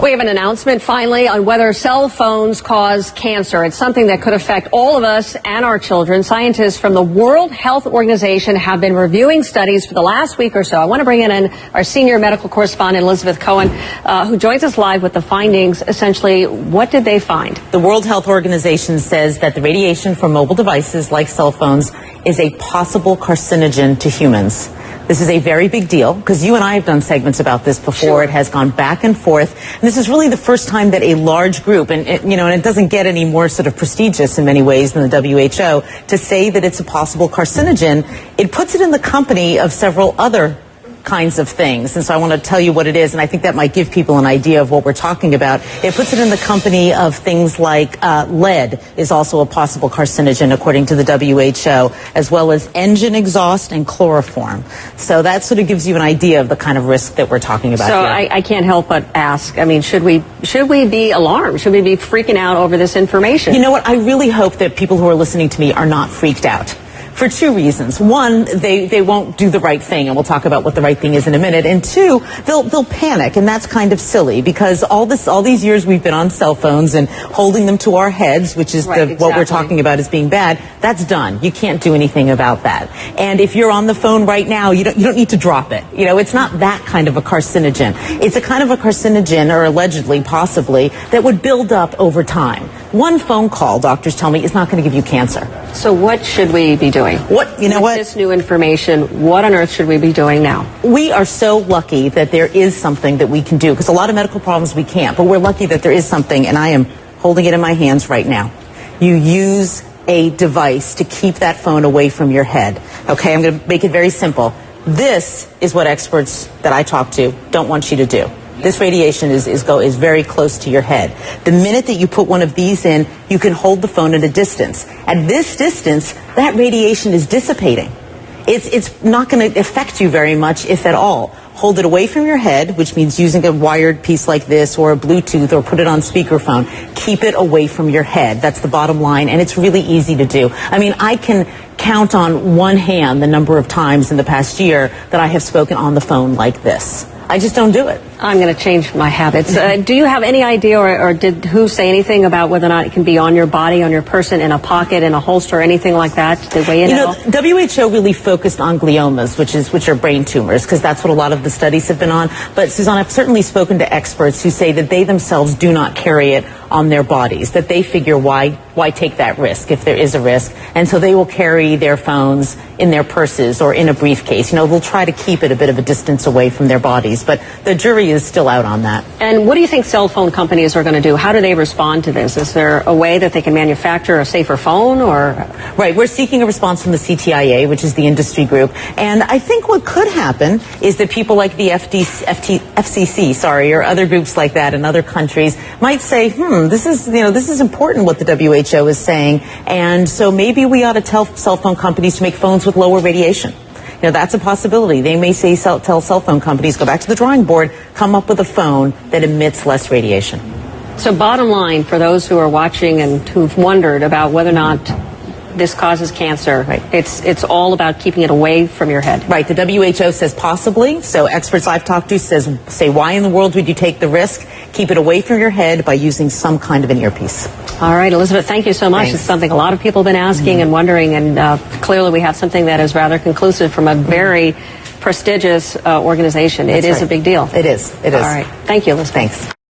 We have an announcement finally on whether cell phones cause cancer. It's something that could affect all of us and our children. Scientists from the World Health Organization have been reviewing studies for the last week or so. I want to bring in our senior medical correspondent, Elizabeth Cohen, who joins us live with the findings. Essentially, what did they find? The World Health Organization says that the radiation from mobile devices like cell phones is a possible carcinogen to humans. This is a very big deal because you and I have done segments about this before. Sure. It has gone back and forth. And this is really the first time that a large group, and it doesn't get any more sort of prestigious in many ways than the WHO, to say that it's a possible carcinogen. It puts it in the company of several other kinds of things, and so I want to tell you what it is, and I think that might give people an idea of what we're talking about. It puts it in the company of things like lead is also a possible carcinogen according to the WHO, as well as engine exhaust and chloroform. So that sort of gives you an idea of the kind of risk that we're talking about here. I can't help but ask, I mean, should we be alarmed? Should we be freaking out over this information? You know what? I really hope that people who are listening to me are not freaked out. For two reasons. One, they won't do the right thing, and we'll talk about what the right thing is in a minute. And two, they'll panic, and that's kind of silly because all these years we've been on cell phones and holding them to our heads, which is what we're talking about as being bad. That's done. You can't do anything about that. And if you're on the phone right now, you don't need to drop it. You know, it's not that kind of a carcinogen. It's a kind of a carcinogen, or allegedly, possibly, that would build up over time. One phone call, doctors tell me, is not going to give you cancer. So what should we be doing? With this new information, what on earth should we be doing now? We are so lucky that there is something that we can do, because a lot of medical problems we can't, but we're lucky that there is something, and I am holding it in my hands right now. You use a device to keep that phone away from your head. Okay, I'm going to make it very simple. This is what experts that I talk to don't want you to do. This radiation is very close to your head. The minute that you put one of these in, you can hold the phone at a distance. At this distance, that radiation is dissipating. It's not going to affect you very much, if at all. Hold it away from your head, which means using a wired piece like this or a Bluetooth, or put it on speakerphone. Keep it away from your head. That's the bottom line, and it's really easy to do. I mean, I can count on one hand the number of times in the past year that I have spoken on the phone like this. I just don't do it. I'm going to change my habits. Do you have any idea, or did WHO say anything about whether or not it can be on your body, on your person, in a pocket, in a holster, anything like that? Did they weigh in at all? WHO really focused on gliomas, which are brain tumors, because that's what a lot of the studies have been on. But, Suzanne, I've certainly spoken to experts who say that they themselves do not carry it on their bodies, that they figure why take that risk if there is a risk, and so they will carry their phones in their purses or in a briefcase. You know, they'll try to keep it a bit of a distance away from their bodies, but the jury is still out on that. And what do you think cell phone companies are going to do? How do they respond to this? Is there a way that they can manufacture a safer phone, or? Right, we're seeking a response from the CTIA, which is the industry group, and I think what could happen is that people like the FCC, or other groups like that in other countries might say, this is important what the WHO is saying, and so maybe we ought to tell cell phone companies to make phones with lower radiation. You know, that's a possibility. They may say, tell cell phone companies, go back to the drawing board, come up with a phone that emits less radiation. So bottom line, for those who are watching and who've wondered about whether or not this causes cancer, right, it's all about keeping it away from your head. Right. The WHO says possibly. So experts I've talked to say, why in the world would you take the risk? Keep it away from your head by using some kind of an earpiece. All right, Elizabeth, thank you so much. Thanks. It's something a lot of people have been asking and wondering, and clearly we have something that is rather conclusive from a very prestigious organization. It is a big deal. It is. It is. All right. Thank you, Elizabeth. Thanks.